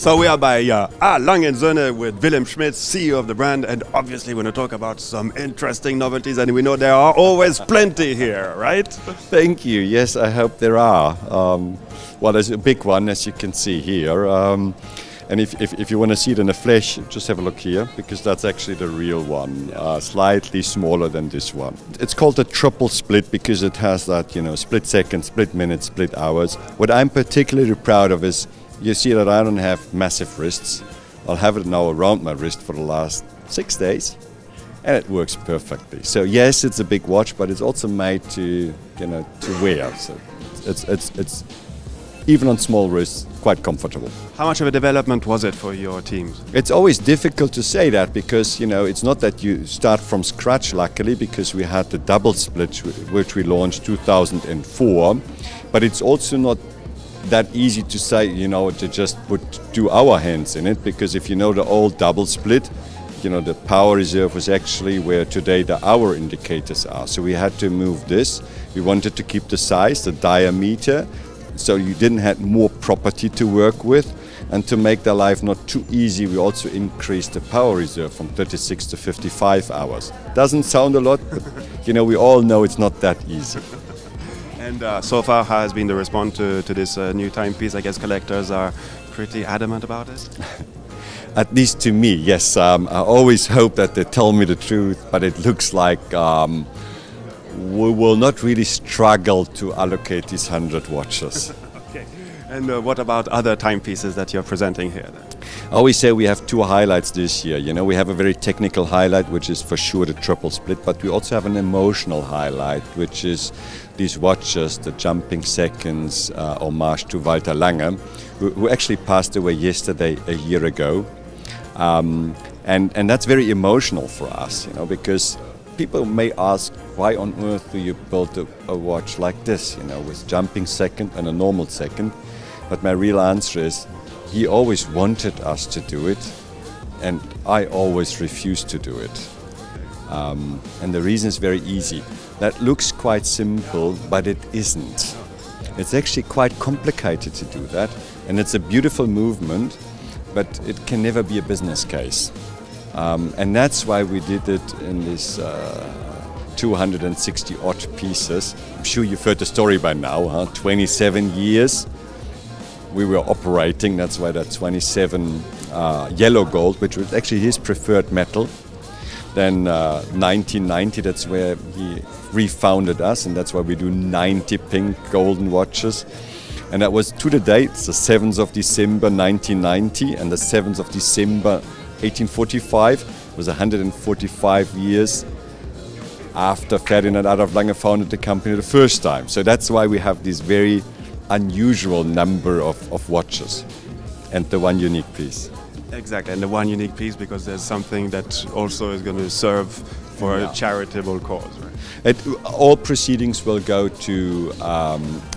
So we are by Lange Söhne with Wilhelm Schmid, CEO of the brand, and obviously we're going to talk about some interesting novelties, and we know there are always plenty here, right? Thank you. Yes, I hope there are. Well, there's a big one, as you can see here. And if you want to see it in the flesh, just have a look here, because that's actually the real one, slightly smaller than this one. It's called a triple split because it has that, split seconds, split minutes, split hours. What I'm particularly proud of is, you see that I don't have massive wrists. I'll have it now around my wrist for the last 6 days, and it works perfectly. So yes, it's a big watch, but it's also made to wear. So it's even on small wrists, quite comfortable. How much of a development was it for your teams? It's always difficult to say that because, it's not that you start from scratch, luckily, because we had the double split, which we launched 2004. But it's also not that easy to say, to just do our hands in it, because if the old double split, the power reserve was actually where today the hour indicators are. So we had to move this. We wanted to keep the size, the diameter, so you didn't have more property to work with. And to make their life not too easy, we also increased the power reserve from 36 to 55 hours. Doesn't sound a lot, but we all know it's not that easy. And so far, how has been the response to this new timepiece? I guess collectors are pretty adamant about it. At least to me, yes. I always hope that they tell me the truth, but it looks like we will not really struggle to allocate these 100 watches. Okay. And what about other timepieces that you're presenting here then? I always say we have two highlights this year. We have a very technical highlight, which is for sure the triple split, but we also have an emotional highlight, which is these watches, the Jumpingseconds, homage to Walter Lange, who actually passed away yesterday, a year ago. And that's very emotional for us, because people may ask, why on earth do you build a watch like this, with jumping second and a normal second? But my real answer is, he always wanted us to do it, and I always refused to do it. And the reason is very easy. That looks quite simple, but it isn't. It's actually quite complicated to do that, and it's a beautiful movement, but it can never be a business case. And that's why we did it in this 260 odd pieces. I'm sure you've heard the story by now, huh? 27 years we were operating. That's why that 27 yellow gold, which was actually his preferred metal. Then 1990, that's where he refounded us, and that's why we do 90 pink golden watches. And that was to the date, the 7th of December 1990, and the 7th of December 1845 was 145 years after Ferdinand Adolf Lange founded the company the first time. So that's why we have this very unusual number of watches and the one unique piece. Exactly, and the one unique piece because there's something that also is going to serve for a charitable cause, right? All proceedings will go to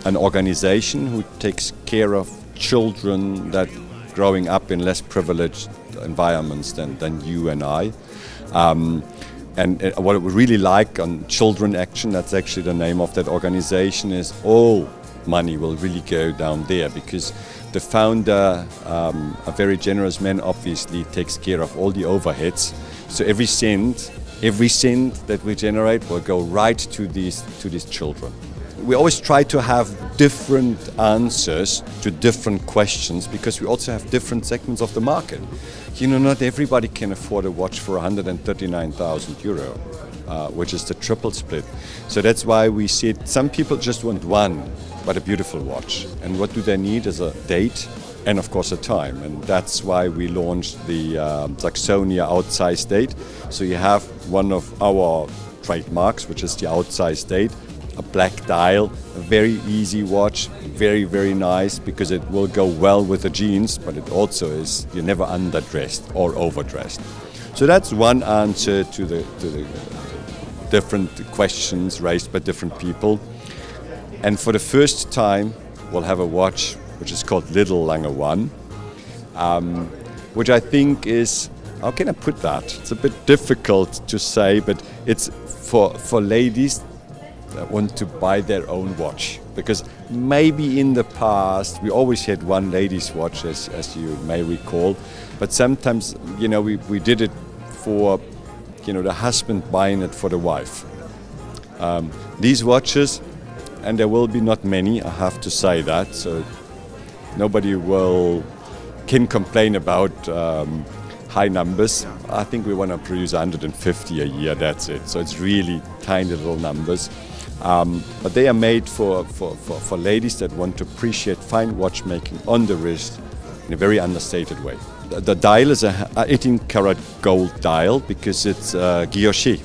an organization who takes care of children that growing up in less privileged environments than you and I. And what we really like on Children Action, that's actually the name of that organization, is all money will really go down there, because the founder, a very generous man, obviously takes care of all the overheads. So every cent that we generate will go right to these children. We always try to have different answers to different questions, because we also have different segments of the market. Not everybody can afford a watch for 139,000 euro, which is the triple split. So that's why we said some people just want one, but a beautiful watch. And what do they need is a date and of course a time. And that's why we launched the Saxonia outsize date. So you have one of our trademarks, which is the outsize date, a black dial, a very easy watch, very, very nice, because it will go well with the jeans, but it also is, you're never underdressed or overdressed. So that's one answer to the different questions raised by different people. And for the first time, we'll have a watch which is called Little Lange One, which I think is, how can I put that? It's a bit difficult to say, but it's for ladies that want to buy their own watch. because maybe in the past we always had one ladies' watch, as you may recall, but sometimes, you know, we did it for, you know, the husband buying it for the wife. These watches, and there will be not many, I have to say that, so nobody can complain about high numbers. I think we want to produce 150 a year, that's it. So it's really tiny little numbers. But they are made for ladies that want to appreciate fine watchmaking on the wrist in a very understated way. The dial is a 18-karat gold dial because it's guilloché.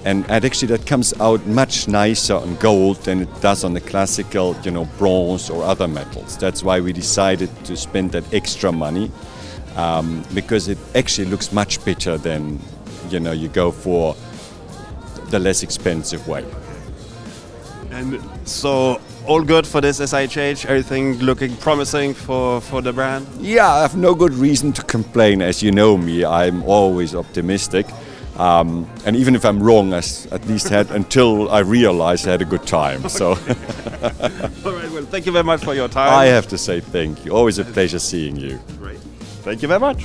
And actually that comes out much nicer on gold than it does on the classical, you know, bronze or other metals. That's why we decided to spend that extra money, because it actually looks much better than, you know, you go for the less expensive way. And so, all good for this SIHH? Everything looking promising for the brand? Yeah, I have no good reason to complain. As you know me, I'm always optimistic. And even if I'm wrong, I at least had, until I realized, I had a good time. So. All right, well, thank you very much for your time. I have to say thank you. Always a pleasure seeing you. Great. Thank you very much.